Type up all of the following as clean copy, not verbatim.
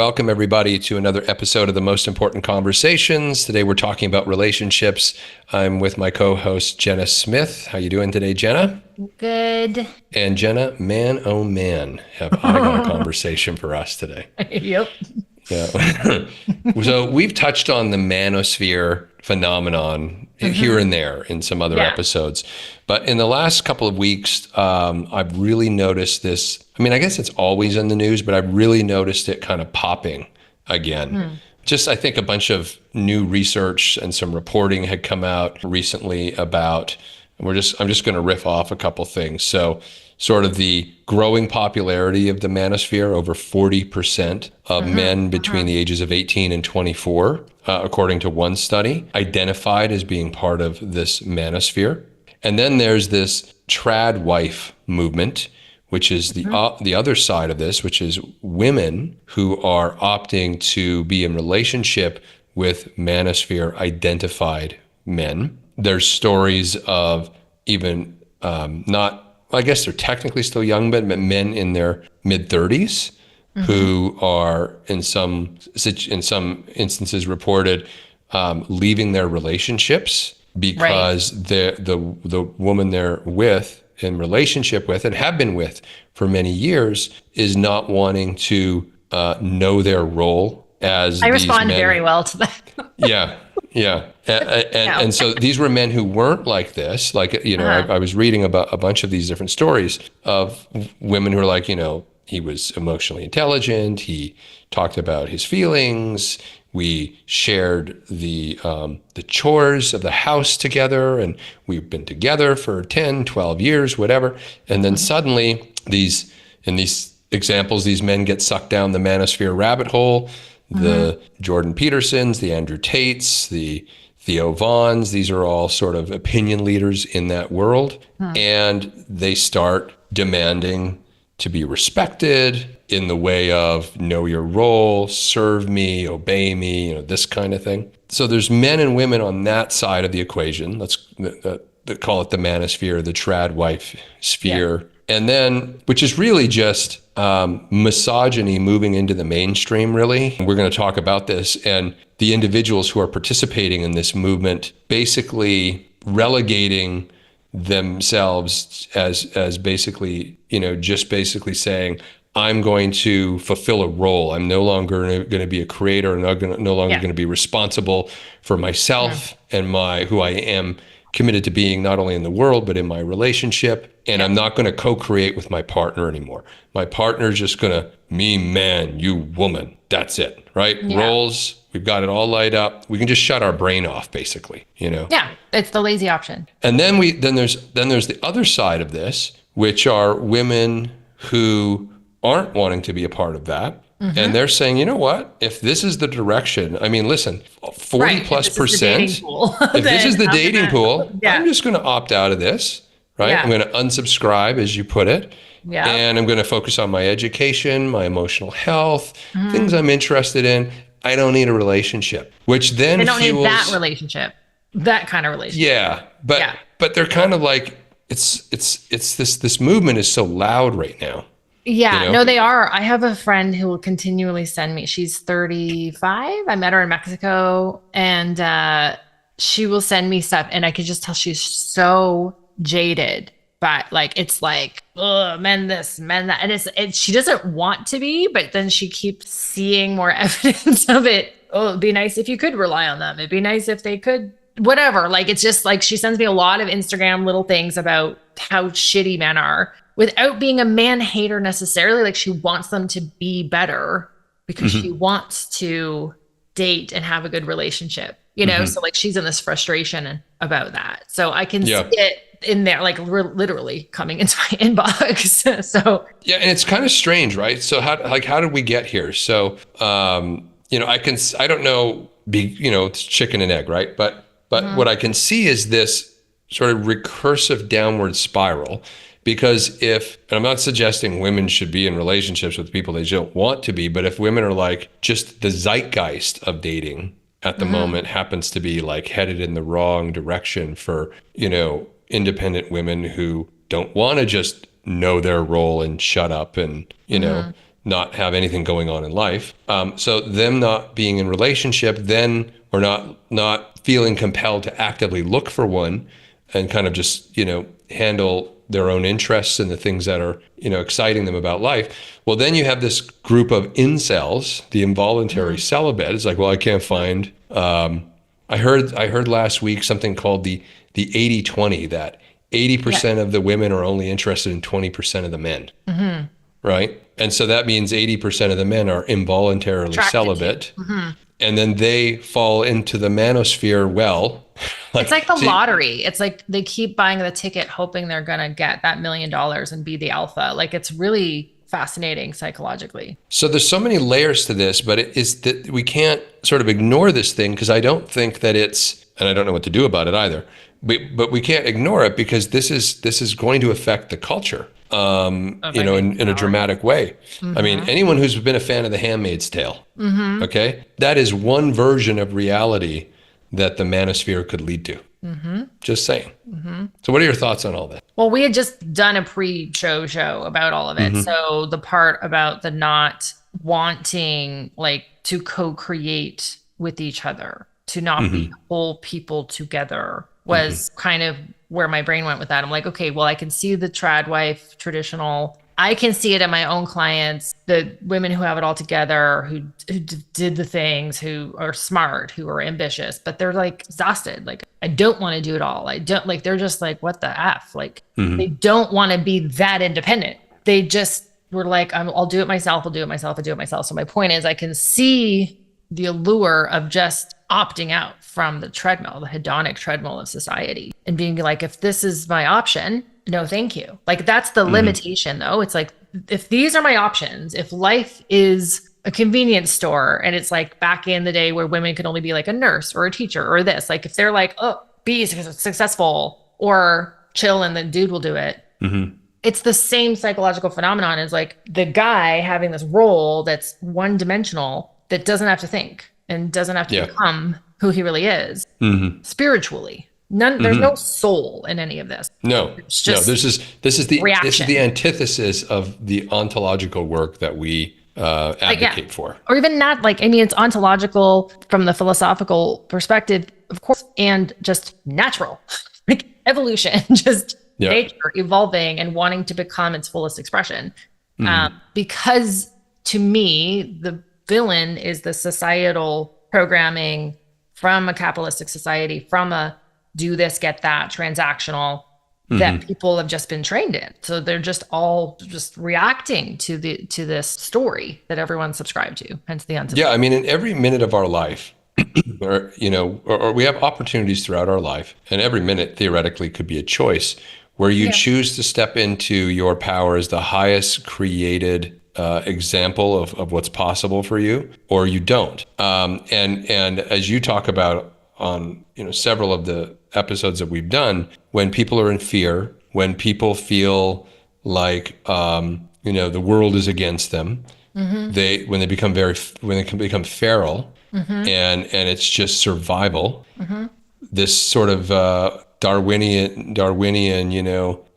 welcome everybody to another episode of The Most Important Conversations. Today we're talking about relationships. I'm with my co-host, Jenna Smith. How you doing today, Jenna? Good. And Jenna, man, oh man, have I got a conversation for us today. Yep. Yeah. So we've touched on the manosphere phenomenon here and there in some other episodes. But in the last couple of weeks, I've really noticed this. I mean, I guess it's always in the news, but I've really noticed it kind of popping again. Just, I think a bunch of new research and some reporting had come out recently about, I'm just going to riff off a couple things. So sort of the growing popularity of the manosphere, over 40% of men between the ages of 18 and 24, according to one study, identified as being part of this manosphere. And then there's this trad wife movement, which is the other side of this, which is women who are opting to be in relationship with manosphere identified men. There's stories of even I guess they're technically still young, but men in their mid-30s who are in some instances reported leaving their relationships because the woman they're in relationship with and have been with for many years is not wanting to know their role as I these respond men. very well to that. Yeah. And so these were men who weren't like this. Like, I was reading about a bunch of these different stories of women who are like, he was emotionally intelligent. He talked about his feelings. We shared the chores of the house together, and we've been together for 10, 12 years, whatever. And then suddenly in these examples, these men get sucked down the manosphere rabbit hole. The Jordan Petersons, the Andrew Tates, the Theo Vaughns, these are all sort of opinion leaders in that world. And they start demanding to be respected in the way of know your role, serve me, obey me, this kind of thing. So there's men and women on that side of the equation. Let's call it the manosphere, the trad wife sphere. Yeah. And then, which is really just misogyny moving into the mainstream, really. We're going to talk about this, and the individuals who are participating in this movement basically relegating themselves as basically, just basically saying, I'm going to fulfill a role. I'm no longer going to be a creator, and no longer going to be responsible for myself and who I am committed to being, not only in the world, but in my relationship. And I'm not going to co-create with my partner anymore. My partner's just going to, me man, you woman. That's it, right? Yeah. Roles, we've got it all laid up. We can just shut our brain off, basically, Yeah, it's the lazy option. And then there's the other side of this, which are women who aren't wanting to be a part of that. And they're saying, you know what? If this is the direction, I mean, listen, 40+%. If this is the dating pool, I'm just going to opt out of this, right? I'm going to unsubscribe, as you put it. Yeah. And I'm going to focus on my education, my emotional health, things I'm interested in. I don't need a relationship, which then they don't need that relationship, that kind of relationship. Yeah. But they're kind of like, it's this movement is so loud right now. Yeah, no, they are. I have a friend who will continually send me, she's 35. I met her in Mexico, and she will send me stuff, and I could just tell she's so jaded. But it's like, men this, men that. And she doesn't want to be, but then she keeps seeing more evidence of it. Oh, it'd be nice if you could rely on them. It'd be nice if they could, whatever. It's just like, she sends me a lot of Instagram little things about how shitty men are, without being a man hater necessarily. She wants them to be better because she wants to date and have a good relationship, So she's in this frustration about that. So I can see it in there, literally coming into my inbox. So yeah, and it's kind of strange, right? So how did we get here? So I don't know, it's chicken and egg, right? But what I can see is this sort of recursive downward spiral. Because and I'm not suggesting women should be in relationships with people they don't want to be, but if women are just the zeitgeist of dating at the moment happens to be headed in the wrong direction for, independent women who don't want to just know their role and shut up and, not have anything going on in life. So them not being in relationship then, or not feeling compelled to actively look for one and kind of just, handle their own interests and the things that are, exciting them about life. Well, then you have this group of incels, the involuntary celibate. It's like, well, I can't find, I heard last week something called the 80-20, that 80% of the women are only interested in 20% of the men. Right? And so that means 80% of the men are involuntarily celibate. And then they fall into the manosphere well. It's like the lottery. It's like they keep buying the ticket hoping they're going to get that $1 million and be the alpha. Like, it's really fascinating psychologically. So there's so many layers to this, but it is that we can't sort of ignore this thing, because I don't think that it's, and I don't know what to do about it either, but we can't ignore it, because this is going to affect the culture. In a dramatic way. I mean, anyone who's been a fan of The Handmaid's Tale, okay, that is one version of reality that the manosphere could lead to. Just saying. So what are your thoughts on all that? Well, we had just done a pre-show about all of it. So the part about the not wanting, like, to co-create with each other, to not be whole people together, was kind of where my brain went with that. I'm like, okay, well, I can see the trad wife traditional. I can see it in my own clients, the women who have it all together, who did the things, who are smart, who are ambitious, but they're like exhausted. Like, I don't want to do it all. I don't, like, they're just like, what the F? Like, they don't want to be that independent. They just were like, I'll do it myself. I'll do it myself. I'll do it myself. So my point is, I can see the allure of just opting out from the treadmill, the hedonic treadmill of society, and being like, if this is my option, no, thank you. Like, that's the limitation, though. It's like, if these are my options, if life is a convenience store, and it's like back in the day where women could only be like a nurse or a teacher or this, like, if they're like, oh, be successful or chill and the dude will do it. It's the same psychological phenomenon as like the guy having this role that's one dimensional, that doesn't have to think and doesn't have to become who he really is spiritually. There's no soul in any of this. No, this is the antithesis of the ontological work that we advocate for. Or even not, like, I mean, it's ontological from the philosophical perspective, of course, and just natural, like evolution, just nature evolving and wanting to become its fullest expression. Because to me, the villain is the societal programming from a capitalistic society, from a do this, get that, transactional, that people have just been trained in. So they're just all just reacting to this story that everyone's subscribed to, hence the unsubscribe. Yeah, I mean, in every minute of our life, or we have opportunities throughout our life, and every minute theoretically could be a choice where you choose to step into your power as the highest created example of what's possible for you, or you don't. And as you talk about on several of the episodes that we've done, when people are in fear, when people feel like the world is against them, when they become feral, and it's just survival, this sort of Darwinian,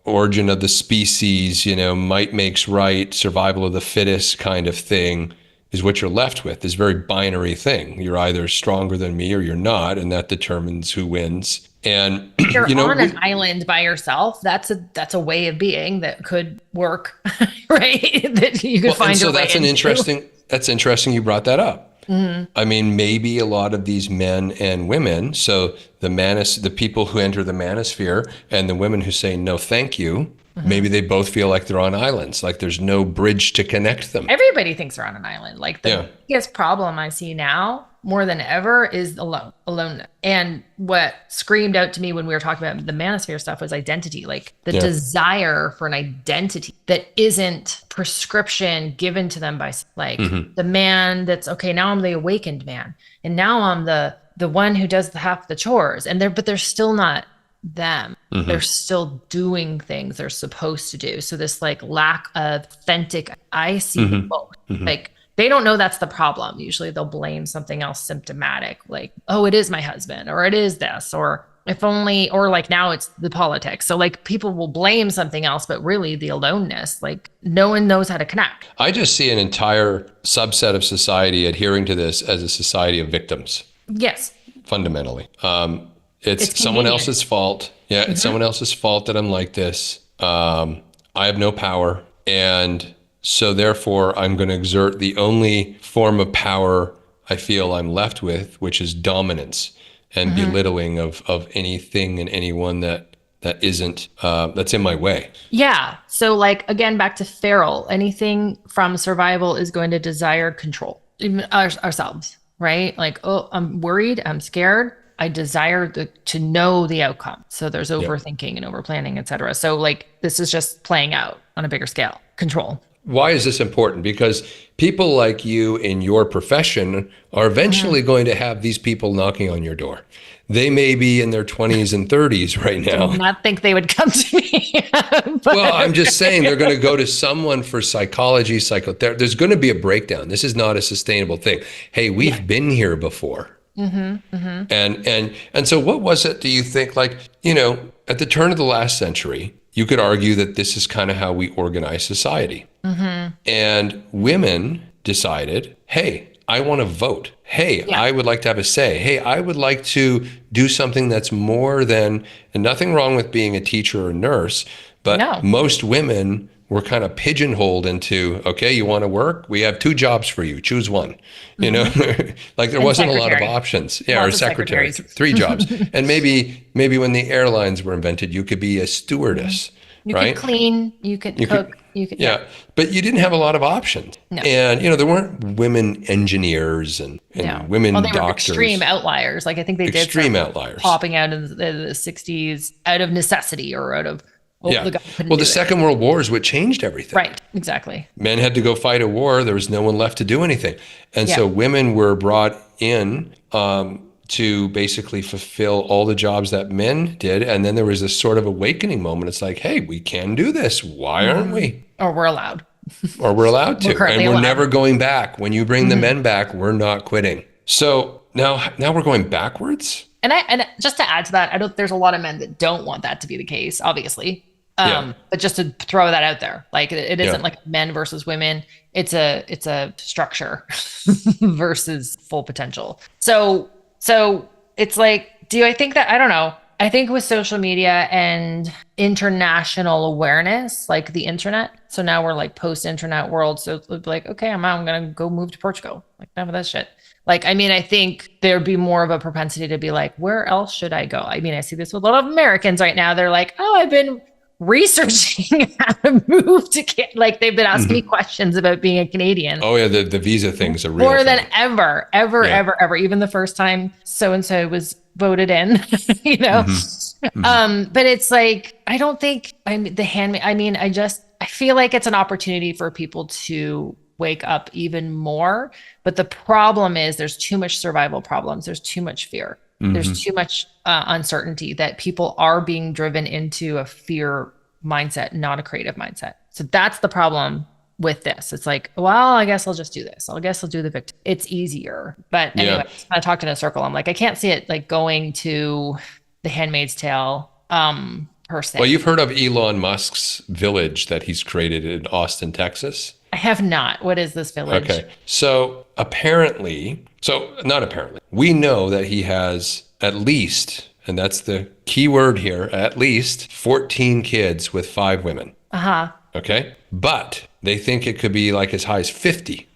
origin of the species, might makes right, survival of the fittest kind of thing is what you're left with, this very binary thing. You're either stronger than me or you're not, and that determines who wins. And you're on an island by yourself. That's a way of being that could work, right? That you could find your way into. That's interesting you brought that up. I mean, maybe a lot of these men and women, so the people who enter the manosphere and the women who say no thank you, maybe they both feel like they're on islands, like there's no bridge to connect them. Everybody thinks they're on an island. Like, the biggest problem I see now more than ever is aloneness. And what screamed out to me when we were talking about the manosphere stuff was identity, like the desire for an identity that isn't prescription given to them by the man that's, okay, now I'm the awakened man, and now I'm the one who does half the chores, but they're still not them. They're still doing things they're supposed to do. So this like lack of authentic, I see both. Like, they don't know that's the problem. Usually they'll blame something else symptomatic, like, oh, it is my husband, or it is this, or If only, or like now it's the politics. So like people will blame something else, but really the aloneness, like no one knows how to connect. I just see an entire subset of society adhering to this as a society of victims. Yes. Fundamentally. It's someone convenient. else's fault. Yeah, it's someone else's fault that I'm like this. I have no power. And so therefore, I'm going to exert the only form of power I feel I'm left with, which is dominance and belittling of anything and anyone that isn't, that's in my way. Yeah. So like, again, back to feral, anything from survival is going to desire control, even ourselves, right? Like, oh, I'm worried, I'm scared. I desire to know the outcome. So there's overthinking and overplanning, et cetera. So like, this is just playing out on a bigger scale, control. Why is this important? Because people like you in your profession are eventually going to have these people knocking on your door. They may be in their 20s and 30s right now. I do not think they would come to me. Well, I'm just saying they're going to go to someone for psychology, psychotherapy. There's going to be a breakdown. This is not a sustainable thing. Hey, we've been here before. And so what was it, do you think, like, at the turn of the last century, you could argue that this is kind of how we organize society. And women decided, hey, I want to vote. Hey, I would like to have a say. Hey, I would like to do something that's more than, and nothing wrong with being a teacher or nurse, but most women were kind of pigeonholed into, okay, you want to work? We have 2 jobs for you. Choose one. Like there wasn't a lot of options. Yeah, or secretary, 3 jobs. And maybe when the airlines were invented, you could be a stewardess. You right? could clean, you could cook, you could. Yeah, but you didn't have a lot of options. No. And, there weren't women engineers and women they were doctors. Extreme outliers. Like I think they did extreme outliers popping out in the 60s out of necessity or out of, the Second World War is what changed everything. Right, exactly. Men had to go fight a war. There was no one left to do anything. And so women were brought in to basically fulfill all the jobs that men did. And then there was this sort of awakening moment. It's like, hey, we can do this. Why aren't we? Or we're allowed. Or we're allowed to. And we're never going back. When you bring the men back, we're not quitting. So now we're going backwards. And just to add to that, there's a lot of men that don't want that to be the case, obviously. But just to throw that out there, like it isn't like men versus women. It's a structure versus full potential. So it's like, I think that, I don't know. I think with social media and international awareness, like the internet. So now we're like post-internet world. So it's like, okay, I'm going to go move to Portugal. Like none of that shit. Like, I mean, I think there'd be more of a propensity to be like, where else should I go? I mean, I see this with a lot of Americans right now. They're like, oh, I've been researching how to move to like they've been asking me questions about being a Canadian. Oh yeah, the visa things are real more than ever. Even the first time so and so was voted in, But it's like I don't think I feel like it's an opportunity for people to wake up even more. But the problem is there's too much survival problems. There's too much fear. There's too much uncertainty that people are being driven into a fear mindset, not a creative mindset. So that's the problem with this. It's like, well, I guess I'll just do this. I guess I'll do the victim. It's easier. But anyway, I talked in a circle. I'm like, I can't see it like going to The Handmaid's Tale per se. Well, you've heard of Elon Musk's village that he's created in Austin, Texas? I have not. What is this village? Okay. So not apparently, we know that he has at least, and that's the key word here, at least 14 kids with 5 women. Okay. But they think it could be like as high as 50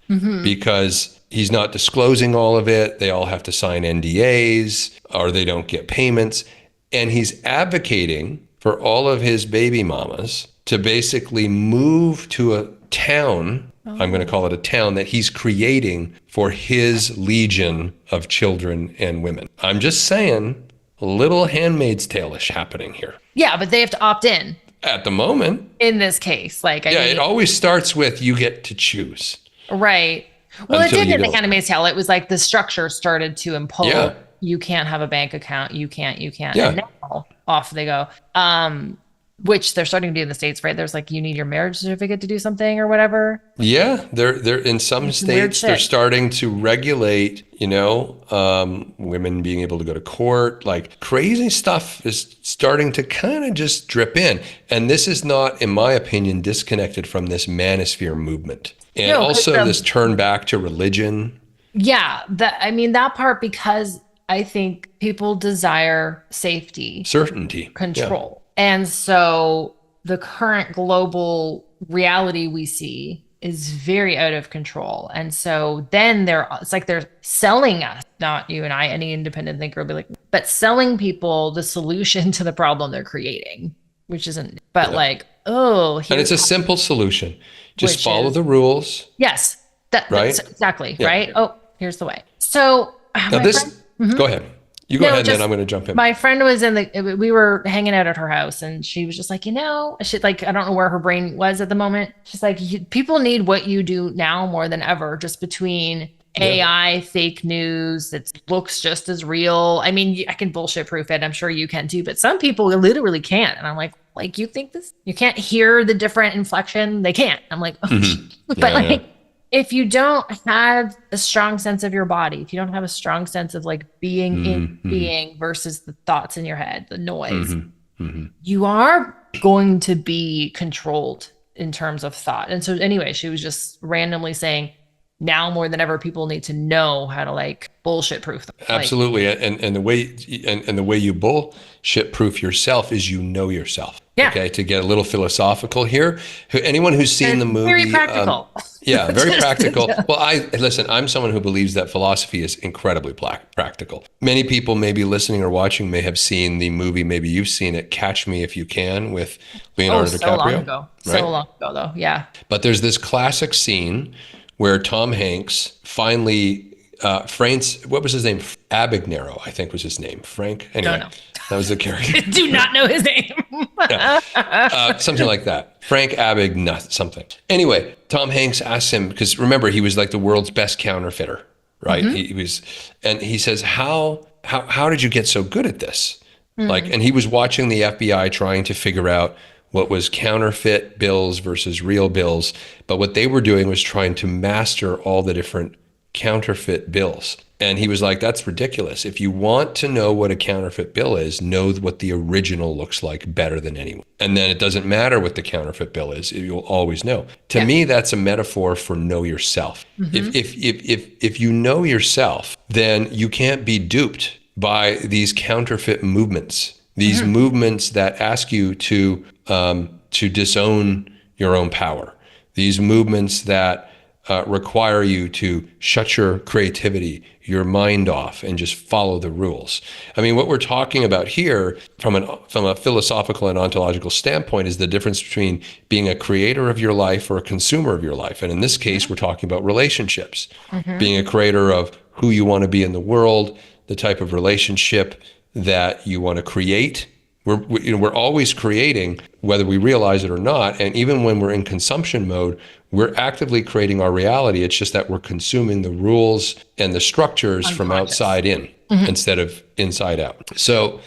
because he's not disclosing all of it. They all have to sign NDAs or they don't get payments. And he's advocating for all of his baby mamas to basically move to a town, I'm going to call it a town, that he's creating for his legion of children and women. I'm just saying, a little Handmaid's Tale-ish happening here. Yeah, but they have to opt in. At the moment. In this case. It always starts with you get to choose. Right. Well, it did in The Handmaid's Tale. It was like the structure started to impose. You can't have a bank account. You can't. Yeah. And now off they go. which they're starting to do in the States, right? There's like, you need your marriage certificate to do something or whatever. Yeah, they're in some states they're starting to regulate, women being able to go to court. Like crazy stuff is starting to kind of just drip in. And this is not, in my opinion, disconnected from this manosphere movement. And also this turn back to religion. Yeah, that part, because I think people desire safety, certainty, control. Yeah. And so the current global reality we see is very out of control. And so then it's like they're selling us, not you and I, any independent thinker will be like, but selling people the solution to the problem they're creating, which isn't, but and it's a simple solution. Just follow the rules. Yes. Right? Exactly. Yeah. Right. Oh, here's the way. So now go ahead. You go ahead, and then I'm going to jump in. My friend was we were hanging out at her house, and she was just like, I don't know where her brain was at the moment. She's like, people need what you do now more than ever, just between AI, fake news, that looks just as real. I mean, I can bullshit proof it. I'm sure you can too, but some people literally can't. And I'm like, you think this? You can't hear the different inflection? They can't. I'm like, but if you don't have a strong sense of your body, if you don't have a strong sense of like being in being versus the thoughts in your head, the noise, you are going to be controlled in terms of thought. And so anyway, she was just randomly saying, now more than ever, people need to know how to like bullshit proof them. Absolutely. And the way you bullshit proof yourself is yourself. Yeah. Okay. To get a little philosophical here, anyone who's seen the movie, very practical. Very practical. Well, I'm someone who believes that philosophy is incredibly practical. Many people maybe listening or watching may have seen the movie. Maybe you've seen it, Catch Me If You Can, with Leonardo DiCaprio. So long ago. Right? So long ago though. Yeah. But there's this classic scene where Tom Hanks finally what was his name? Abagnale, I think was his name. Frank? Anyway, no. That was the character. Do not know his name. Something like that. Frank Abagnale, something. Anyway, Tom Hanks asks him, because remember, he was like the world's best counterfeiter, right? He was, and he says, how did you get so good at this? And he was watching the FBI trying to figure out what was counterfeit bills versus real bills. But what they were doing was trying to master all the different counterfeit bills. And he was like, that's ridiculous. If you want to know what a counterfeit bill is, know what the original looks like better than anyone. And then it doesn't matter what the counterfeit bill is. You'll always know. To me, that's a metaphor for know yourself. If you know yourself, then you can't be duped by these counterfeit movements. These movements that ask you to disown your own power. These movements that require you to shut your creativity, your mind off, and just follow the rules. I mean, what we're talking about here from a philosophical and ontological standpoint is the difference between being a creator of your life or a consumer of your life. And in this case, we're talking about relationships. Being a creator of who you want to be in the world, the type of relationship that you want to create. We're always creating, whether we realize it or not. And even when we're in consumption mode, we're actively creating our reality. It's just that we're consuming the rules and the structures from outside in instead of inside out. So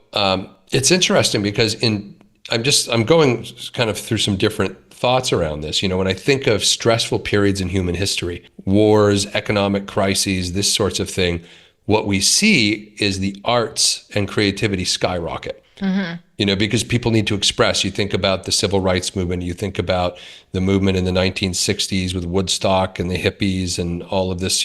it's interesting because I'm going kind of through some different thoughts around this. When I think of stressful periods in human history, wars, economic crises, this sorts of thing, what we see is the arts and creativity skyrocket. Because people need to express. You think about the civil rights movement, you think about the movement in the 1960s with Woodstock and the hippies and all of this,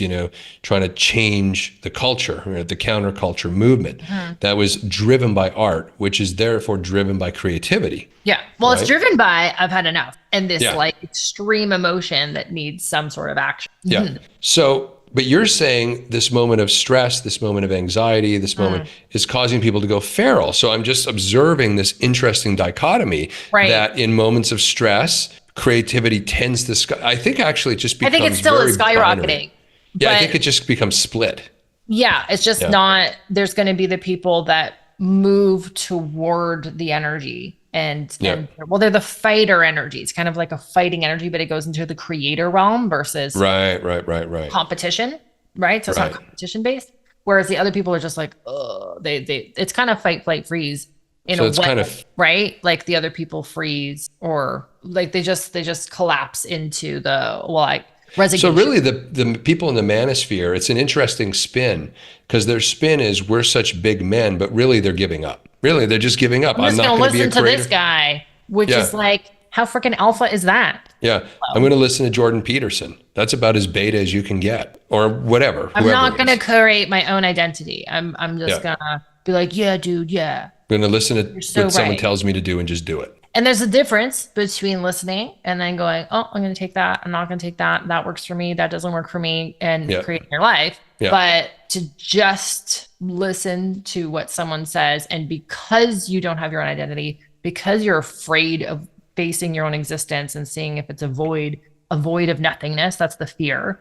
trying to change the culture, the counterculture movement that was driven by art, which is therefore driven by creativity. Yeah. Well, It's driven by, I've had enough, and this extreme emotion that needs some sort of action. Yeah. So, but you're saying this moment of stress, this moment of anxiety, this moment is causing people to go feral. So I'm just observing this interesting dichotomy that in moments of stress, creativity tends to, I think actually it just becomes, I think it's still skyrocketing. Binary. Yeah, I think it just becomes split. Yeah, it's just not, there's going to be the people that move toward the energy. And they're the fighter energy. It's kind of like a fighting energy, but it goes into the creator realm versus competition, right? So it's not competition based. Whereas the other people are just like, oh, it's kind of fight, flight, freeze. in So a it's way, kind of, right? Like the other people freeze, or like they just collapse into the like so resignation. really the people in the manosphere, it's an interesting spin because their spin is we're such big men, but really they're giving up. Really, they're just giving up. I'm I'm just not going to going to be a listen to this creator. guy, which Yeah. is like, how freaking alpha is that? Yeah. I'm going to listen to Jordan Peterson. That's about as beta as you can get, or whatever, I'm whoever not it going to is. create my own identity. I'm just Yeah. going to be like, yeah, dude, yeah, I'm going to listen to you're so what someone right. tells me to do and just do it. And there's a difference between listening and then going, oh, I'm going to take that. I'm not going to take that. That works for me. That doesn't work for me, and Yeah. creating your life. Yeah. But to just listen to what someone says, and because you don't have your own identity, because you're afraid of facing your own existence and seeing if it's a void of nothingness, that's the fear.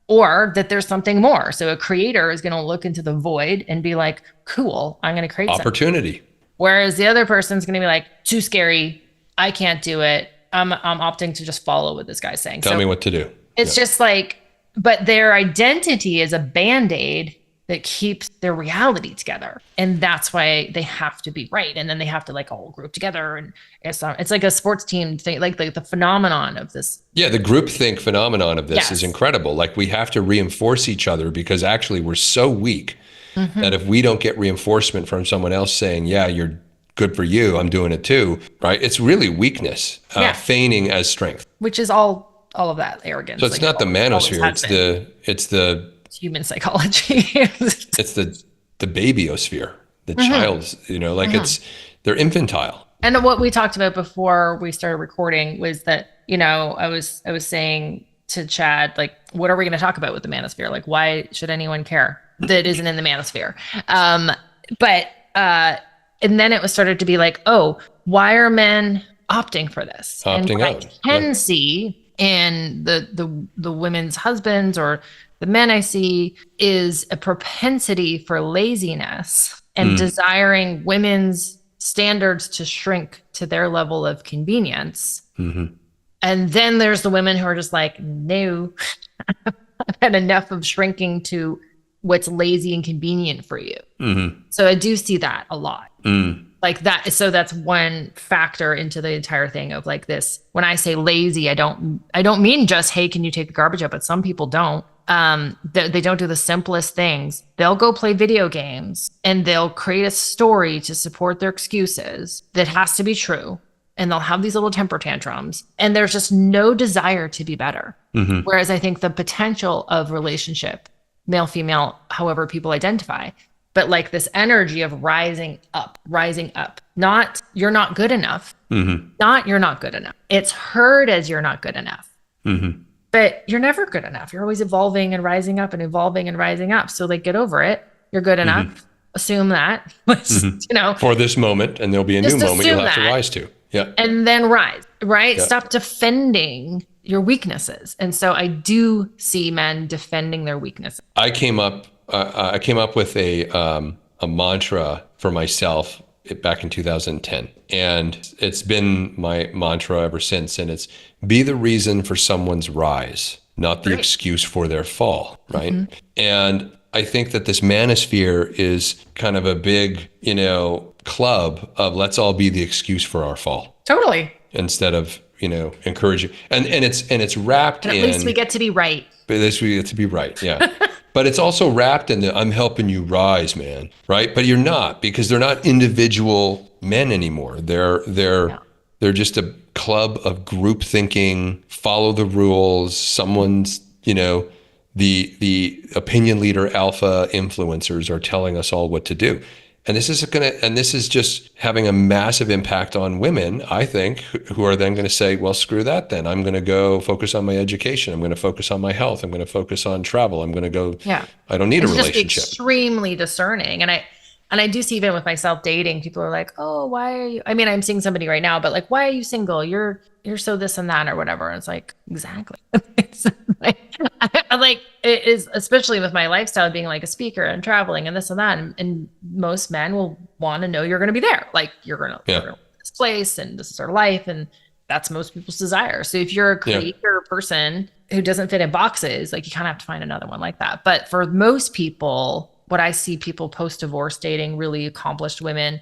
Or that there's something more. So a creator is going to look into the void and be like, cool, I'm going to create something. Opportunity. Whereas the other person's going to be like, too scary. I can't do it. I'm opting to just follow what this guy's saying. Tell me what to do. It's just like, but their identity is a band-aid that keeps their reality together. And that's why they have to be right. And then they have to like all group together. And it's like a sports team thing, like the phenomenon of this. Yeah, the groupthink phenomenon of this Yes. is incredible. Like we have to reinforce each other because actually we're so weak that if we don't get reinforcement from someone else saying, yeah, you're good for you, I'm doing it too, right? It's really weakness, feigning as strength. Which is all of that arrogance. So it's not the manosphere, it's the human psychology. it's the babyosphere, the child's, like they're infantile. And what we talked about before we started recording was that, I was saying to Chad, like, what are we going to talk about with the manosphere? Like, why should anyone care that isn't in the manosphere? And then it was started to be like, oh, why are men opting for this? Opting out. I can see in the women's husbands or the men I see is a propensity for laziness and desiring women's standards to shrink to their level of convenience. And then there's the women who are just like, no, I've had enough of shrinking to what's lazy and convenient for you. So I do see that a lot. Like that. So that's one factor into the entire thing of like this. When I say lazy, I don't mean just, hey, can you take the garbage out? But some people don't. They don't do the simplest things. They'll go play video games and they'll create a story to support their excuses that has to be true. And they'll have these little temper tantrums, and there's just no desire to be better. Whereas I think the potential of relationship, male, female, however people identify, but like this energy of rising up, not you're not good enough, not you're not good enough. It's heard as you're not good enough, but you're never good enough. You're always evolving and rising up and evolving and rising up. So like, get over it. You're good enough. Assume that, for this moment, and there'll be a new moment you'll have to rise to. Yeah. And then rise, right? Yeah. Stop defending your weaknesses. And so I do see men defending their weaknesses. I came up with a mantra for myself back in 2010. And it's been my mantra ever since. And it's be the reason for someone's rise, not the excuse for their fall, right? And I think that this manosphere is kind of a big, club of let's all be the excuse for our fall. Totally. Instead of, encouraging. And it's wrapped in. At least we get to be right. But at least we get to be right. Yeah. But it's also wrapped in the I'm helping you rise, man. Right. But you're not, because they're not individual men anymore. They're just a club of group thinking, follow the rules. Someone's, the opinion leader alpha influencers are telling us all what to do. And this is just having a massive impact on women, I think, who are then going to say, well, screw that then. I'm going to go focus on my education. I'm going to focus on my health. I'm going to focus on travel. I'm going to go, I don't need a relationship. Just extremely discerning. And I do see even with myself dating, people are like, oh, why are you, I'm seeing somebody right now, but like, why are you single? You're so this and that or whatever. And it's like, exactly. It is, especially with my lifestyle being like a speaker and traveling and this and that. And most men will want to know you're going to be there. Like you're going to this place and this is our life. And that's most people's desire. So if you're a creator person who doesn't fit in boxes, like you kind of have to find another one like that. But for most people, what I see people post-divorce dating, really accomplished women,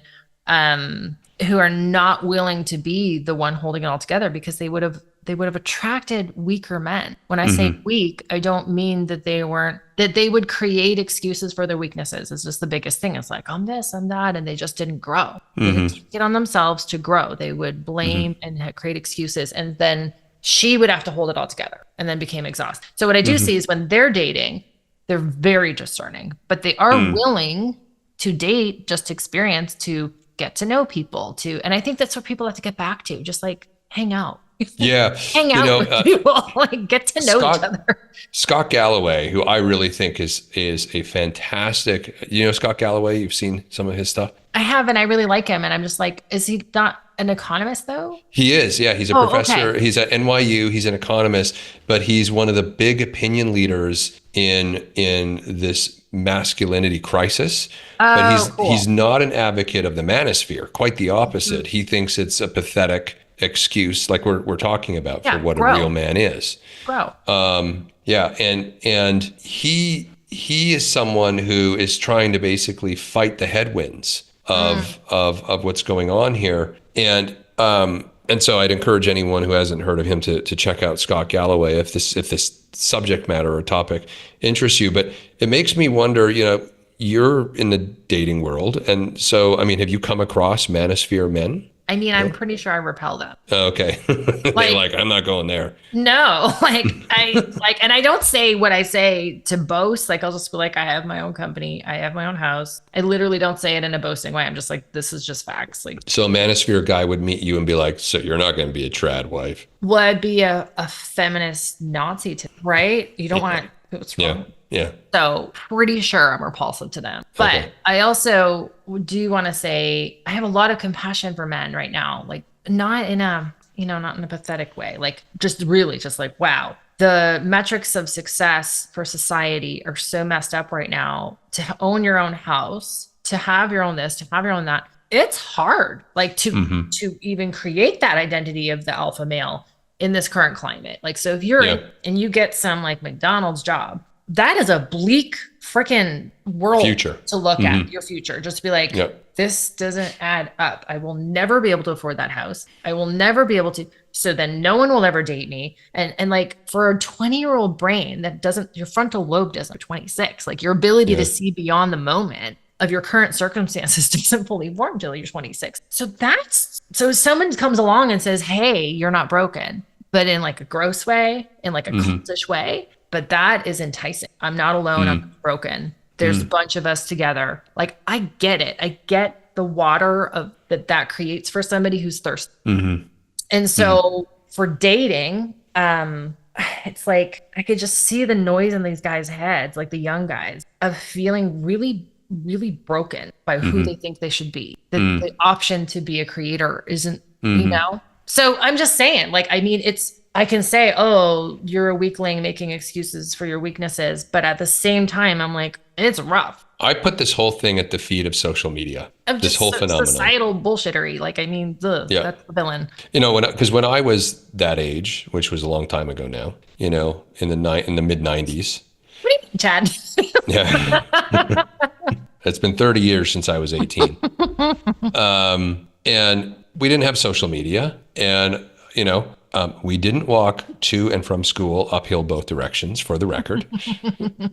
who are not willing to be the one holding it all together, because they would have attracted weaker men. When I say weak, I don't mean that they would create excuses for their weaknesses. It's just the biggest thing. It's like, I'm this, I'm that. And they just didn't grow. They didn't take it on themselves to grow. They would blame and create excuses. And then she would have to hold it all together and then became exhausted. So what I do see is when they're dating, they're very discerning, but they are willing to date, just experience, to get to know people, and I think that's what people have to get back to, just like hang out. Yeah. Hang out with people, like get to know each other. Scott Galloway, who I really think is a fantastic, Scott Galloway, you've seen some of his stuff? I have, and I really like him. And I'm just like, is he not an economist though? He is. Yeah. He's a professor. Okay. He's at NYU. He's an economist, but he's one of the big opinion leaders in this masculinity crisis. But he's not an advocate of the manosphere. Quite the opposite. He thinks it's a pathetic excuse, like we're talking about, for what a real man is. Yeah. And he is someone who is trying to basically fight the headwinds of what's going on here. And so I'd encourage anyone who hasn't heard of him to check out Scott Galloway if this subject matter or topic interests you. But it makes me wonder, you're in the dating world. And so, I mean, have you come across manosphere men? I mean, I'm pretty sure I repel them. Okay. Like, I'm not going there. No, and I don't say what I say to boast. Like, I'll just be like, I have my own company. I have my own house. I literally don't say it in a boasting way. I'm just like, this is just facts. Like, so a manosphere guy would meet you and be like, so you're not going to be a trad wife. Well, I'd be a feminist Nazi, right? You don't want what's wrong. Yeah. So pretty sure I'm repulsive to them. But I also do want to say I have a lot of compassion for men right now. Like, not in a, not in a pathetic way. Like, just really just like, wow, the metrics of success for society are so messed up right now. To own your own house, to have your own this, to have your own that. It's hard, like to even create that identity of the alpha male in this current climate. Like, so if you're and you get some like McDonald's job, that is a bleak freaking world to look at, your future. Just to be like, this doesn't add up. I will never be able to afford that house. I will never be able to. So then no one will ever date me. And like, for a 20-year-old brain that doesn't, your frontal lobe doesn't, 26, like your ability to see beyond the moment of your current circumstances doesn't fully form until you're 26. So someone comes along and says, hey, you're not broken, but in like a gross way, in like a cultish way. But that is enticing. I'm not alone. I'm not broken. There's a bunch of us together. Like, I get it. I get the water of that creates for somebody who's thirsty. And so for dating, it's like, I could just see the noise in these guys' heads, like the young guys, of feeling really, really broken by who they think they should be. The option to be a creator isn't, So I'm just saying, like, I mean, I can say, oh, you're a weakling making excuses for your weaknesses. But at the same time, I'm like, it's rough. I put this whole thing at the feet of social media. This whole phenomenon. Societal bullshittery. Like, I mean, that's the villain. Because when I was that age, which was a long time ago now, in the mid 90s. What do you mean, Chad? Yeah. It's been 30 years since I was 18. And we didn't have social media. And, we didn't walk to and from school uphill both directions, for the record,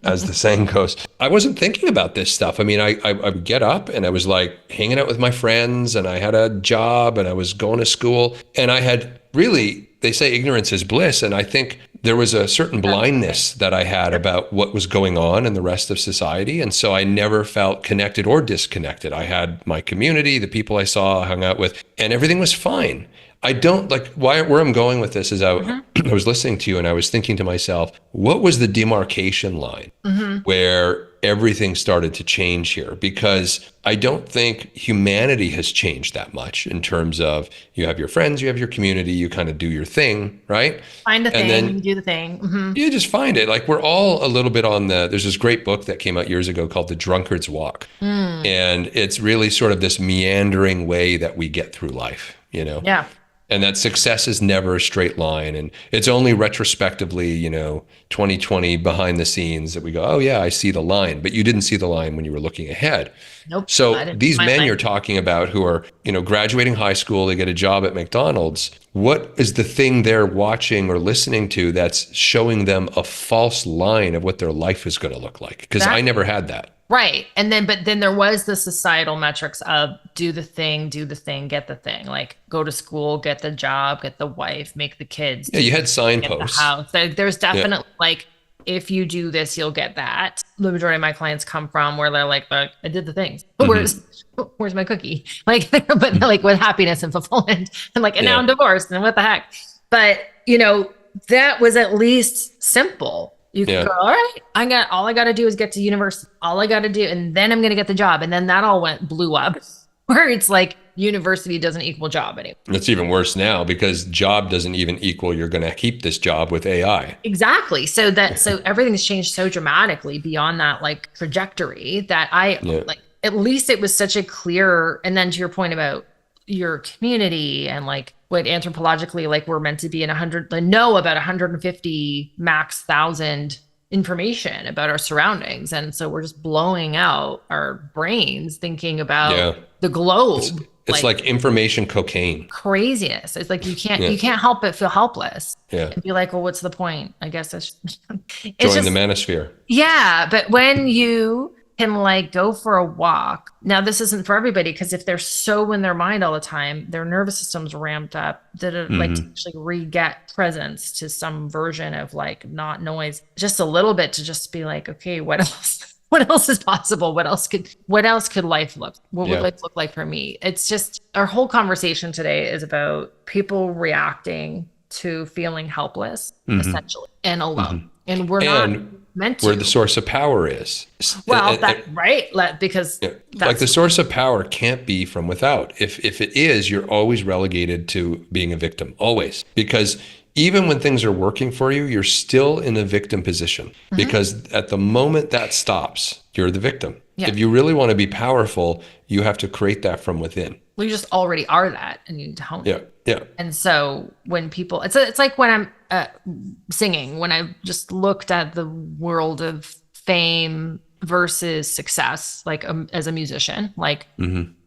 as the saying goes. I wasn't thinking about this stuff. I mean, I would get up and I was like hanging out with my friends, and I had a job and I was going to school, and I had really, they say ignorance is bliss. And I think there was a certain blindness that I had about what was going on in the rest of society. And so I never felt connected or disconnected. I had my community, the people I saw, hung out with, and everything was fine. I don't where I'm going with this is I was listening to you and I was thinking to myself, what was the demarcation line where everything started to change here? Because I don't think humanity has changed that much in terms of, you have your friends, you have your community, you kind of do your thing, right? Find the thing, then you do the thing. You just find it. Like, we're all a little bit there's this great book that came out years ago called The Drunkard's Walk. And it's really sort of this meandering way that we get through life, Yeah. And that success is never a straight line. And it's only retrospectively, 2020 behind the scenes that we go, oh yeah, I see the line, but you didn't see the line when you were looking ahead. Nope. So these men you're talking about who are, graduating high school, they get a job at McDonald's. What is the thing they're watching or listening to that's showing them a false line of what their life is going to look like? Because I never had that. Right. But then there was the societal metrics of do the thing, get the thing, like go to school, get the job, get the wife, make the kids. Yeah, you had signposts. The house. There's definitely like, if you do this, you'll get that. The majority of my clients come from where they're like, I did the things. Where's my cookie? Like, but like with happiness and fulfillment. And like, and now I'm divorced and what the heck? But, that was at least simple. You can go, all right, all I got to do is get to university. All I got to do, and then I'm going to get the job. And then that all blew up where it's like university doesn't equal job anymore. It's even worse now because job doesn't even equal you're going to keep this job with AI. Exactly. So everything's changed so dramatically beyond that like trajectory that like, at least it was such a clear, and then to your point about your community and like what anthropologically, like we're meant to be know about 150 max thousand information about our surroundings. And so we're just blowing out our brains thinking about the globe. It's like information cocaine. Craziness. It's like you can't help but feel helpless. And be like, well, what's the point? I guess it's join the Manosphere. Yeah. But when you can like go for a walk. Now this isn't for everybody because if they're so in their mind all the time, their nervous system's ramped up like to actually re-get presence to some version of like not noise, just a little bit to just be like, okay, what else? What else is possible? What else could life look? What would life look like for me? It's just our whole conversation today is about people reacting to feeling helpless, essentially, and alone. And we're not meant to. Where the source of power is. Well, because like the source of power can't be from without. If it is, you're always relegated to being a victim, always. Because even when things are working for you, you're still in a victim position. Because at the moment that stops, you're the victim. If you really want to be powerful, you have to create that from within. Well, you just already are that, and you need to hone it. Yeah. And so when people, it's like when I'm singing, when I just looked at the world of fame versus success, like as a musician, like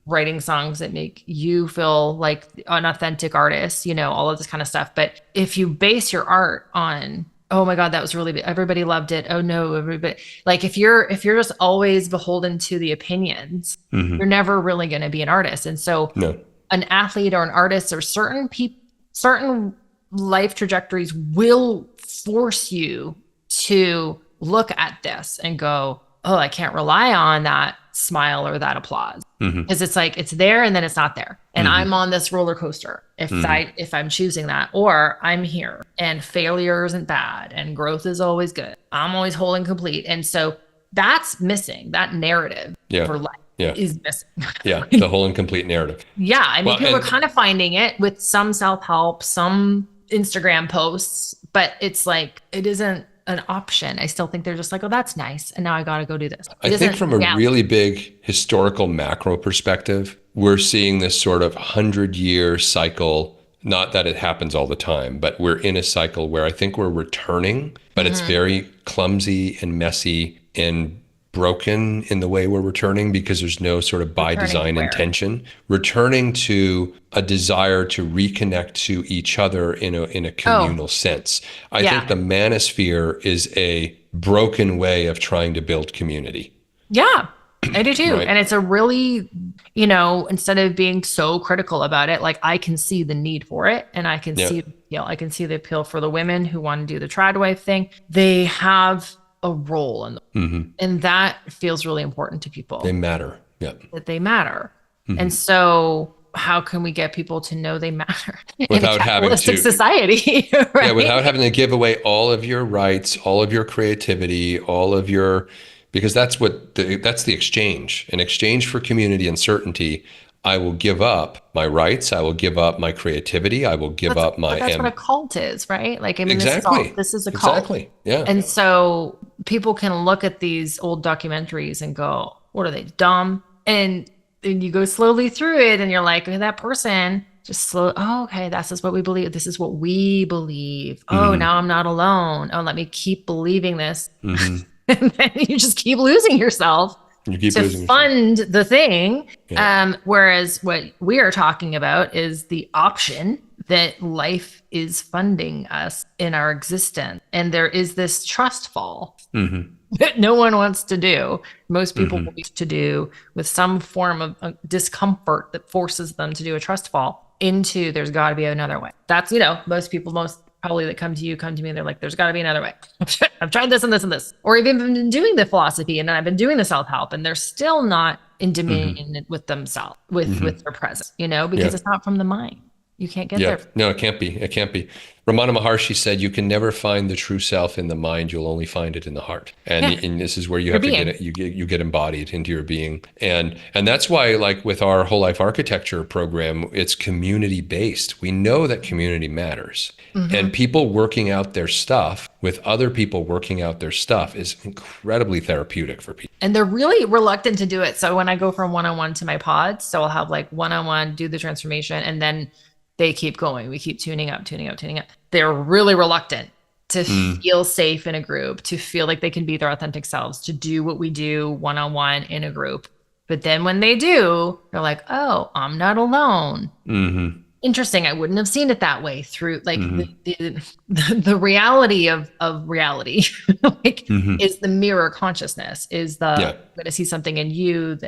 writing songs that make you feel like an authentic artist, all of this kind of stuff. But if you base your art on, oh my God, that was really, everybody loved it. Oh no, everybody, like if you're just always beholden to the opinions, you're never really going to be an artist. And so an athlete or an artist or certain life trajectories will force you to look at this and go, oh, I can't rely on that smile or that applause. Because it's like, it's there and then it's not there. And I'm on this roller coaster if I'm choosing that, or I'm here and failure isn't bad and growth is always good. I'm always whole and complete. And so that's missing. That narrative for life is missing. The whole and complete narrative. I mean, people are kind of finding it with some self-help, some Instagram posts, but it's like, it isn't an option. I still think they're just like, oh, that's nice. And now I got to go do this. I think from a really big historical macro perspective, we're seeing this sort of 100-year cycle. Not that it happens all the time, but we're in a cycle where I think we're returning, but it's very clumsy and messy and broken in the way we're returning because there's no sort of by design intention. Returning to a desire to reconnect to each other in a communal sense. I think the Manosphere is a broken way of trying to build community. Yeah, I do too. Right? And it's a really, instead of being so critical about it, like I can see the need for it, and I can see, I can see the appeal for the women who want to do the trad wife thing. They have a role in them. And that feels really important to people. They matter. That they matter. And so how can we get people to know they matter without having to society, right? Without having to give away all of your rights, all of your creativity, all of your, because that's the exchange. In exchange for community and certainty, I will give up my rights. I will give up my creativity. I will give up my. That's what a cult is, right? Like, I mean, exactly. This is a cult. Exactly. Yeah. And so people can look at these old documentaries and go, "What are they, dumb?" And you go slowly through it, and you're like, "That person just slow. Oh, okay. This is what we believe. This is what we believe. Oh, Mm-hmm. now I'm not alone. Oh, let me keep believing this. Mm-hmm. And then you just keep losing yourself You keep to losing yourself. fund the thing. Yeah. Whereas what we are talking about is the option that life is funding us in our existence. And there is this trust fall Mm-hmm. that no one wants to do. Most people Mm-hmm. will need to do with some form of discomfort that forces them to do a trust fall into there's got to be another way. That's, most people, most probably that come to me, they're like, there's got to be another way. I've tried this and this and this, or even been doing the philosophy and I've been doing the self-help and they're still not in dominion with themselves, with their presence, because it's not from the mind. You can't get there. No, it can't be. It can't be. Ramana Maharshi said, you can never find the true self in the mind. You'll only find it in the heart. And this is where you have to get it. You get embodied into your being. And that's why, like with our whole life architecture program, it's community based. We know that community matters. And people working out their stuff with other people working out their stuff is incredibly therapeutic for people. And they're really reluctant to do it. So when I go from one-on-one to my pods, so I'll have like one-on-one, do the transformation, and then they keep going. We keep tuning up. They're really reluctant to feel safe in a group, to feel like they can be their authentic selves, to do what we do one-on-one in a group. But then when they do, they're like, oh, I'm not alone. Mm-hmm. Interesting. I wouldn't have seen it that way through like the reality of reality like is the mirror consciousness, is the I'm going to see something in you,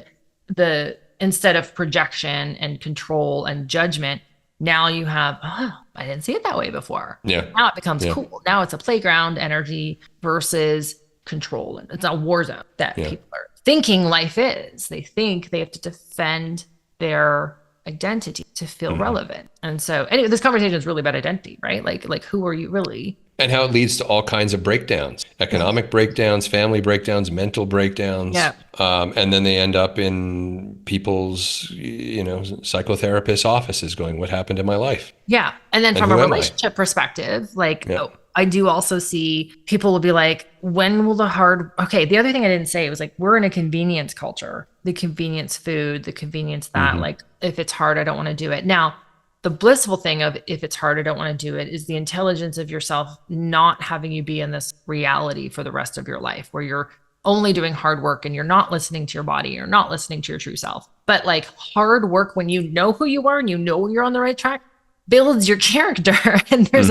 the instead of projection and control and judgment. Now you have, I didn't see it that way before. Yeah. Now it becomes cool. Now it's a playground energy versus control. And it's a war zone that people are thinking life is. They think they have to defend their identity to feel relevant. And so anyway, this conversation is really about identity, right? Like who are you really? And how it leads to all kinds of breakdowns, economic breakdowns, family breakdowns, mental breakdowns. Yeah. And then they end up in people's, psychotherapists' offices going, what happened to my life? Yeah. And then from a relationship perspective, I do also see people will be like, when will the other thing I didn't say was like, we're in a convenience culture, the convenience food, the convenience that like, if it's hard, I don't want to do it. Now, the blissful thing of if it's hard, I don't want to do it is the intelligence of yourself not having you be in this reality for the rest of your life where you're only doing hard work and you're not listening to your body, you're not listening to your true self. But like hard work, when you know who you are and you know you're on the right track, builds your character. And there's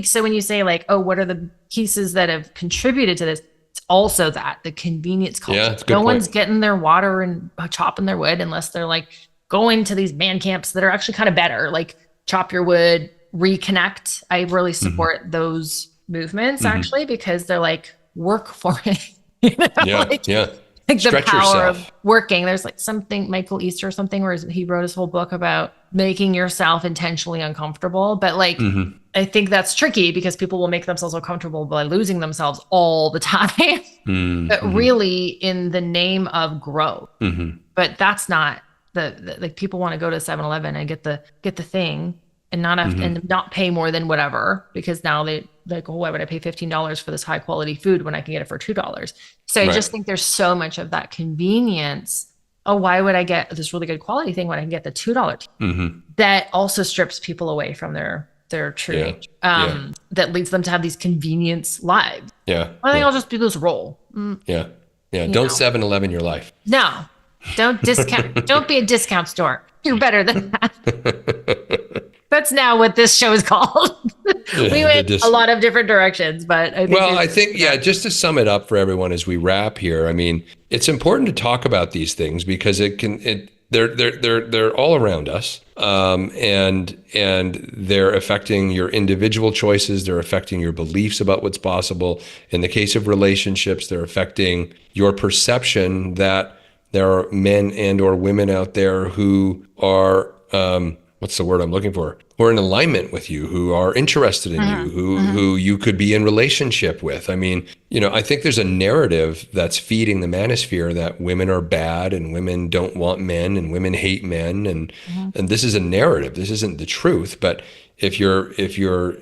so when you say like, oh, what are the pieces that have contributed to this? It's also that the convenience culture. Yeah, no one's getting their water and chopping their wood unless they're like going to these man camps that are actually kind of better, like chop your wood, reconnect. I really support those movements actually, because they're like, work for it. Like Stretch the power yourself. of working. There's like something, Michael Easter or something, where he wrote his whole book about making yourself intentionally uncomfortable. But like, I think that's tricky because people will make themselves uncomfortable by losing themselves all the time, but really in the name of growth. But that's not like people want to go to 7-Eleven and get the thing and not have, and not pay more than whatever, because now they like, oh, why would I pay $15 for this high quality food when I can get it for $2? So I just think there's so much of that convenience. Oh, why would I get this really good quality thing when I can get the $2? That also strips people away from their true nature. That leads them to have these convenience lives. I think I'll just do this role. Don't 7-Eleven your life. No, don't discount. Don't be a discount store. You're better than that. That's now what this show is called. We went a lot of different directions, but I think just to sum it up for everyone as we wrap here, I mean, it's important to talk about these things because they're all around us, and they're affecting your individual choices. They're affecting your beliefs about what's possible. In the case of relationships, they're affecting your perception that there are men and or women out there who are what's the word I'm looking for? Who are in alignment with you, who are interested in you, who you could be in relationship with. I mean, I think there's a narrative that's feeding the manosphere that women are bad and women don't want men and women hate men. And this is a narrative. This isn't the truth. But if you're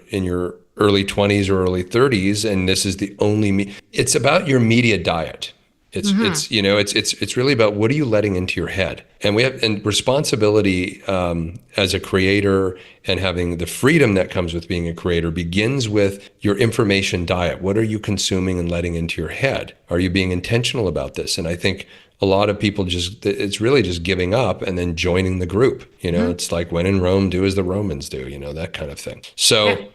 in your early 20s or early 30s, and this is the only, it's about your media diet. It's really about what are you letting into your head, and responsibility as a creator and having the freedom that comes with being a creator begins with your information diet. What are you consuming and letting into your head? Are you being intentional about this? And I think a lot of people it's really just giving up and then joining the group. It's like when in Rome, do as the Romans do, that kind of thing. So,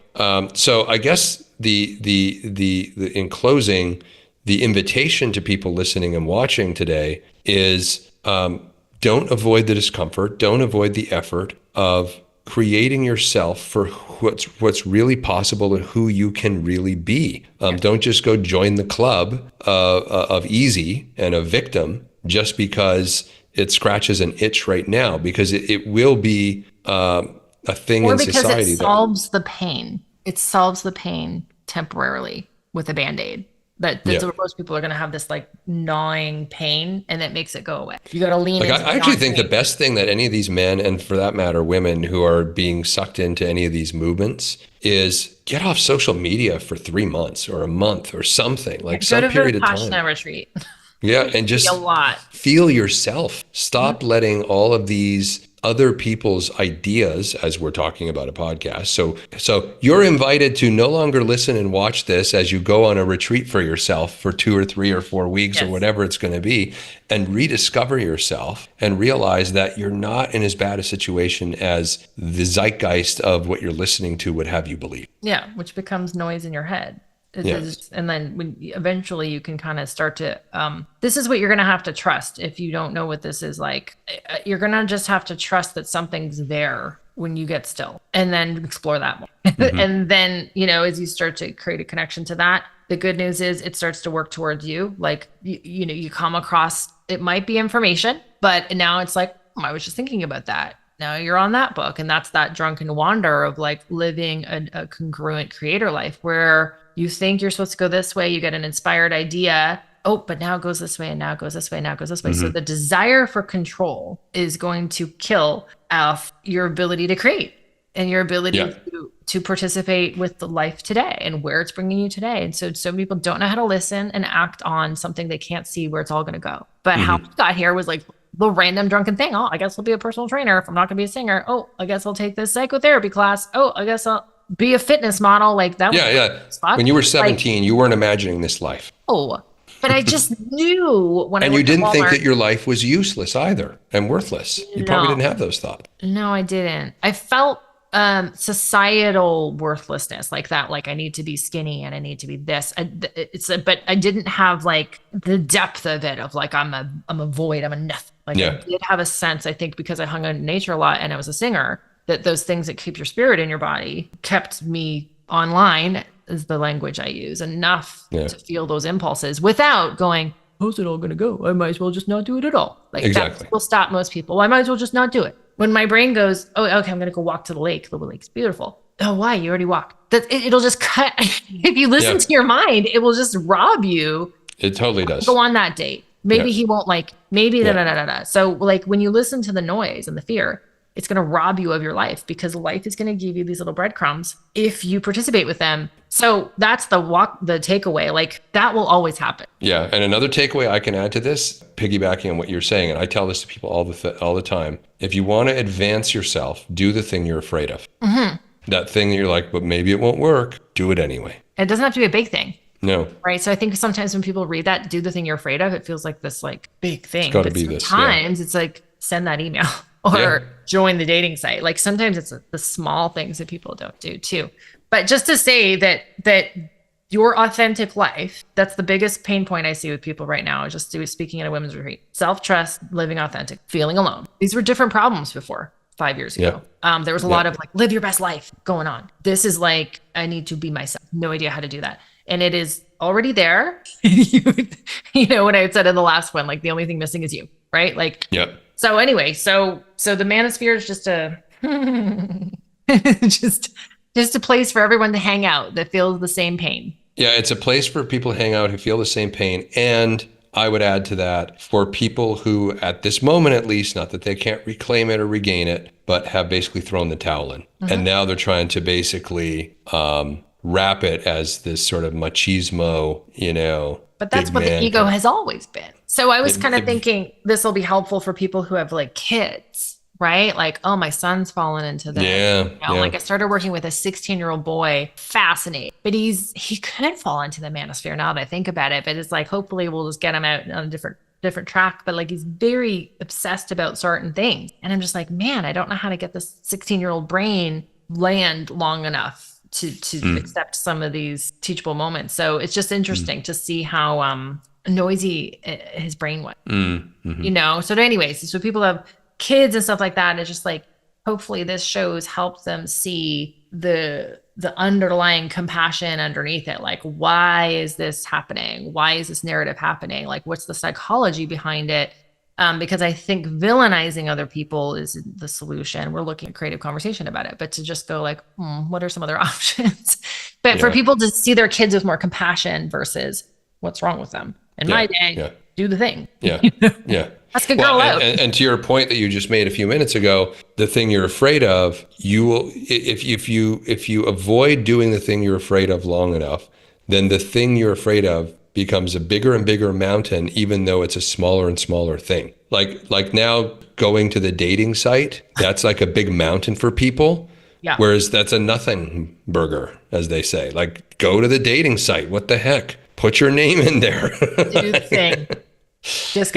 so I guess the in closing, the invitation to people listening and watching today is don't avoid the discomfort, don't avoid the effort of creating yourself for what's really possible and who you can really be. Don't just go join the club of easy and a victim just because it scratches an itch right now, because it will be a thing in society. Or because it solves the pain. It solves the pain temporarily with a Band-Aid. That's what most people are going to have, this like gnawing pain, and that makes it go away. You got to lean into I actually think the best thing that any of these men, and for that matter, women who are being sucked into any of these movements, is get off social media for 3 months or a month or something, like some period of time. Go to Vipassana retreat. Yeah, and just feel yourself. Stop letting all of these other people's ideas, as we're talking about a podcast. So you're invited to no longer listen and watch this as you go on a retreat for yourself for 2 or 3 or 4 weeks or whatever it's going to be, and rediscover yourself and realize that you're not in as bad a situation as the zeitgeist of what you're listening to would have you believe. Yeah, which becomes noise in your head. And then when eventually you can kind of start to, this is what you're going to have to trust. If you don't know what this is like, you're going to just have to trust that something's there when you get still, and then explore that more. And then, as you start to create a connection to that, the good news is it starts to work towards you. Like, you come across, it might be information, but now it's like, I was just thinking about that. Now you're on that book. And that's that drunken wander of like living a congruent creator life, where you think you're supposed to go this way, you get an inspired idea. Oh, but now it goes this way, and now it goes this way, now it goes this way. So the desire for control is going to kill off your ability to create and your ability to participate with the life today and where it's bringing you today. And so many people don't know how to listen and act on something they can't see where it's all going to go. But how we got here was like the random drunken thing. Oh, I guess I'll be a personal trainer if I'm not going to be a singer. Oh, I guess I'll take this psychotherapy class. Oh, I guess I'll be a fitness model. Like that. When you were 17, you weren't imagining this life. Oh, but I just knew when and you didn't think that your life was useless either and worthless. You probably didn't have those thoughts. No, I didn't. I felt societal worthlessness like that. Like I need to be skinny and I need to be this. But I didn't have like the depth of it of like, I'm a void. I'm a nothing. Like I did have a sense, I think because I hung out in nature a lot and I was a singer, that those things that keep your spirit in your body kept me online, is the language I use, enough to feel those impulses without going, how's it all going to go? I might as well just not do it at all. Like that will stop most people. Well, I might as well just not do it. When my brain goes, oh, okay, I'm going to go walk to the lake. The lake's beautiful. Oh, why? You already walked. It'll just cut. If you listen to your mind, it will just rob you. It totally does. Go on that date. Maybe he won't like, maybe da. So like when you listen to the noise and the fear, it's going to rob you of your life, because life is going to give you these little breadcrumbs if you participate with them. So that's the takeaway. Like that will always happen. Yeah. And another takeaway I can add to this, piggybacking on what you're saying, and I tell this to people all the time. If you want to advance yourself, do the thing you're afraid of. That thing that you're like, but maybe it won't work. Do it anyway. It doesn't have to be a big thing. No. Right. So I think sometimes when people read that, do the thing you're afraid of, it feels like this like big thing. It's got to be this. Sometimes it's like, send that email. Or join the dating site. Like sometimes it's the small things that people don't do too. But just to say that your authentic life, that's the biggest pain point I see with people right now, is just speaking at a women's retreat. Self-trust, living authentic, feeling alone. These were different problems before 5 years ago. There was a lot of like, live your best life going on. This is like, I need to be myself. No idea how to do that. And it is already there. You know what I said in the last one, like the only thing missing is you, right? Like, So anyway, so the Manosphere is just a just a place for everyone to hang out that feels the same pain. Yeah, it's a place for people to hang out who feel the same pain. And I would add to that, for people who at this moment, at least, not that they can't reclaim it or regain it, but have basically thrown the towel in. And now they're trying to basically wrap it as this sort of machismo, But that's what the ego has always been. So I was kind of thinking this will be helpful for people who have like kids, right? Like, oh, my son's fallen into this. Yeah. Like I started working with a 16-year-old boy, fascinating, but he couldn't fall into the manosphere now that I think about it. But it's like, hopefully we'll just get him out on a different track. But like, he's very obsessed about certain things. And I'm just like, man, I don't know how to get this 16-year-old brain land long enough to accept some of these teachable moments. So it's just interesting to see how noisy his brain was, So anyways, so people have kids and stuff like that. It's just like, hopefully this helps them see the underlying compassion underneath it. Like, why is this happening? Why is this narrative happening? Like, what's the psychology behind it? Because I think villainizing other people is the solution. We're looking at creative conversation about it, but to just go like, what are some other options? But for people to see their kids with more compassion versus what's wrong with them. In my day, do the thing. Yeah. Ask a girl out. And to your point that you just made a few minutes ago, the thing you're afraid of, you will, if you avoid doing the thing you're afraid of long enough, then the thing you're afraid of becomes a bigger and bigger mountain, even though it's a smaller and smaller thing. Like now going to the dating site, that's like a big mountain for people. Yeah. Whereas that's a nothing burger, as they say. Like, go to the dating site. What the heck? Put your name in there. Do the thing.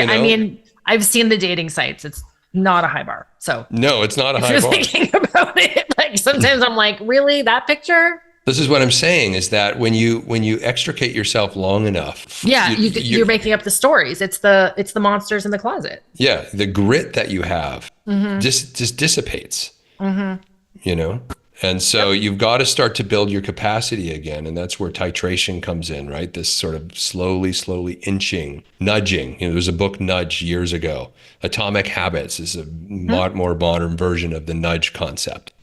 I mean, I've seen the dating sites. It's not a high bar. So no, it's not a high bar. Thinking about it, like sometimes I'm like, really, that picture? This is what I'm saying, is that when you extricate yourself long enough, you're making up the stories. It's the monsters in the closet. Yeah, the grit that you have just dissipates. And so you've got to start to build your capacity again, and that's where titration comes in, right? This sort of slowly inching, nudging. There's a book, Nudge, years ago. Atomic Habits is a more modern version of the nudge concept.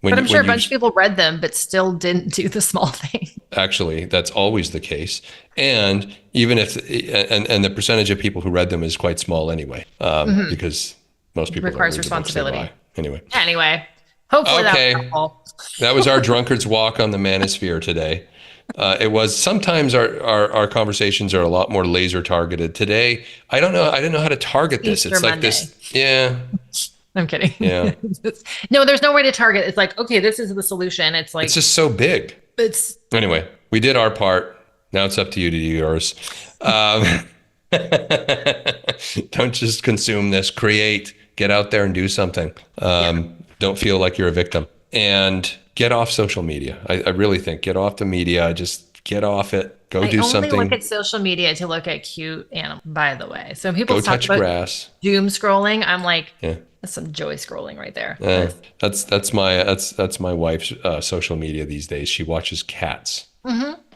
But I'm sure a bunch of people read them, but still didn't do the small thing. Actually, that's always the case. And even if, and the percentage of people who read them is quite small anyway, because most people requires responsibility. Anyway, hopefully that was helpful. That was our drunkard's walk on the Manosphere today. It was, sometimes our conversations are a lot more laser targeted. Today, I didn't know how to target this. Easter it's like Monday. this. Yeah. I'm kidding. Yeah. No, there's no way to target. It's like, okay, this is the solution. It's like, it's just so big. Anyway, we did our part. Now it's up to you to do yours. Don't just consume this, create, get out there and do something. Don't feel like you're a victim, and get off social media. I really think get off the media, just get off it. Go do something. I only look at social media to look at cute animals, by the way. So people go talk touch about grass. Doom scrolling. I'm like, that's some joy scrolling right there. That's my wife's social media these days. She watches cats.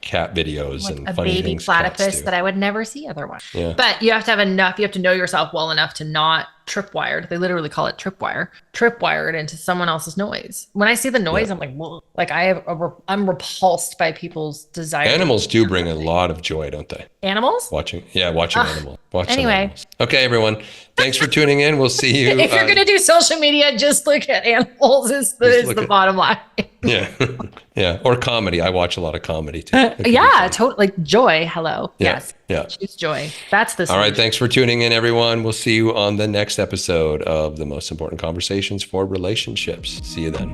Cat videos like and a funny baby things. Platypus that I would never see otherwise. Yeah. But you have to have enough. You have to know yourself well enough to not tripwired. They literally call it tripwired into someone else's noise. When I see the noise, I'm like, well, like I'm repulsed by people's desire. Animals do bring a lot of joy, don't they? Animals? Watching animals. Anyway. Animals. Okay, everyone. Thanks for tuning in. We'll see you. If you're going to do social media, just look at animals is the bottom line. Yeah. Yeah. Or comedy. I watch a lot of comedy too. Totally. Like joy. Hello. Yeah. Yes. Yeah. Choose joy. That's the solution. All right. Thanks for tuning in, everyone. We'll see you on the next episode of The Most Important Conversations for Relationships. See you then.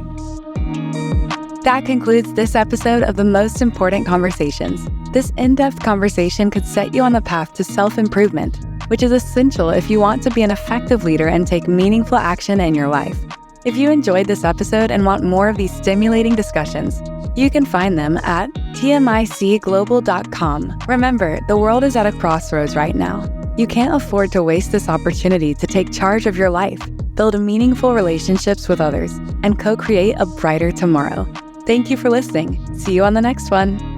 That concludes this episode of The Most Important Conversations. This in-depth conversation could set you on the path to self-improvement, which is essential if you want to be an effective leader and take meaningful action in your life. If you enjoyed this episode and want more of these stimulating discussions, you can find them at tmicglobal.com. Remember, the world is at a crossroads right now. You can't afford to waste this opportunity to take charge of your life, build meaningful relationships with others, and co-create a brighter tomorrow. Thank you for listening. See you on the next one.